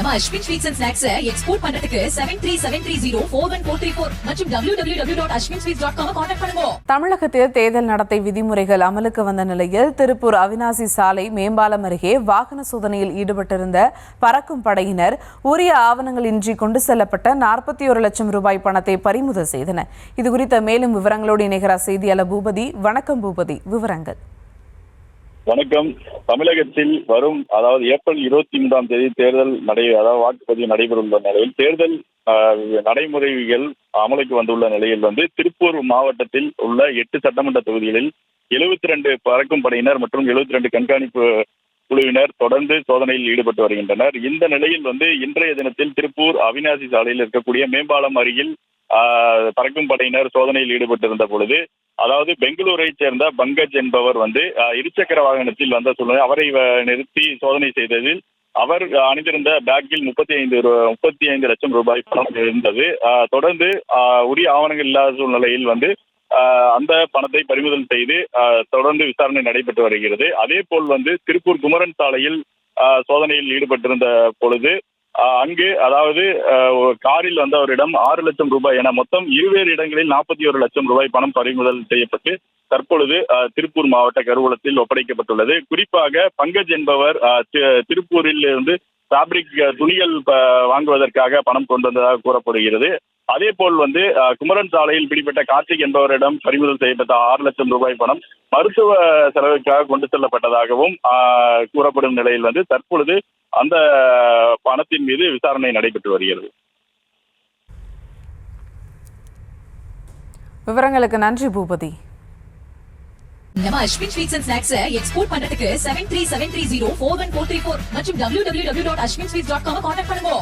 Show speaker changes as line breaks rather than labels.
நம்ம Ashwin sweets and snacks export பண்றதுக்கு 7373041434 மற்றும் www.ashwinsweets.com கான்டாக்ட் பண்ணுங்க.
தமிழகத்தில் தேர்தல் நடத்தை விதிமுறைகள் அமலுக்கு வந்த நிலையில் திருப்பூர் அவிநாசி சாலை மேம்பாலம் அருகே வாகன சோதனையில் ஈடுபட்டிருந்த பறக்கும் படையினர் உரிய ஆவணங்களின்றி கொண்டு செல்லப்பட்ட 41 லட்சம் ரூபாய் பணத்தை பறிமுதல் செய்தனர். இதுகுறித்த மேலும் விவரங்களோடு இணைகிறார் செய்தியாளர் பூபதி. வணக்கம் பூபதி, விவரங்கள்.
வணக்கம். தமிழகத்தில் வரும் ஏப்ரல் 23 தேர்தல் வாக்குப்பதிவு நடைபெறவுள்ள நிலையில் தேர்தல் நடைமுறைகள் அமலுக்கு வந்துள்ள நிலையில் திருப்பூர் மாவட்டத்தில் உள்ள 8 சட்டமன்ற தொகுதிகளில் 72 பறக்கும் படையினர் மற்றும் 72 கண்காணிப்பு குழுவினர் தொடர்ந்து சோதனையில் ஈடுபட்டு வருகின்றனர். இந்த நிலையில் இன்றைய தினத்தில் திருப்பூர் அவிநாசி சாலையில் இருக்கக்கூடிய மேம்பாலம் அருகில் பறக்கும் படையினர் சோதனையில் ஈடுபட்டிருந்த பொழுது பெங்களூரை சேர்ந்த பங்கஜ் என்பவர் இருசக்கர வாகனத்தில் வந்த சூழ்நிலை அவரை நிறுத்தி சோதனை செய்ததில் அவர் அணிந்திருந்த பேக்கில் 35 லட்சம் ரூபாய் பணம் இருந்தது. தொடர்ந்து உரிய ஆவணங்கள் இல்லாத சூழ்நிலையில் அந்த பணத்தை பறிமுதல் செய்து தொடர்ந்து விசாரணை நடைபெற்று வருகிறது. அதே போல் திருப்பூர் குமரன் சாலையில் சோதனையில் ஈடுபட்டிருந்த பொழுது அங்கு காரில் வந்தவரிடம் 6 லட்சம் ரூபாய் என மொத்தம் 20 இடங்களில் 41 லட்சம் ரூபாய் பணம் பறிமுதல் செய்யப்பட்டு தற்பொழுது திருப்பூர் மாவட்ட கருவூலத்தில் ஒப்படைக்கப்பட்டுள்ளது. குறிப்பாக பங்கஜ் என்பவர் திருப்பூரில் இருந்து ஃபேப்ரிக் துணிகள் வாங்குவதற்காக பணம் கொண்டு வந்ததாக கூறப்படுகிறது. அதே போல் குமரன் சாலையில் பிடிபட்ட கார்த்திக் என்பவரிடம் பறிமுதல் செய்யப்பட்ட 6 லட்சம் ரூபாய் பணம் மருத்துவ செலவுக்காக கொண்டு செல்லப்பட்டதாகவும் கூறப்படும் நிலையில் தற்பொழுது அந்த பணத்தின் மீது விசாரணை நடைபெற்று வருகிறது.
விவரங்களுக்கு நன்றி பூபதி.
நம்ம Ashwin sweets and snacks export பண்றதுக்கு 7373041434 மற்றும் www.ashwinsweets.com கான்டாக்ட் பண்ணுங்க.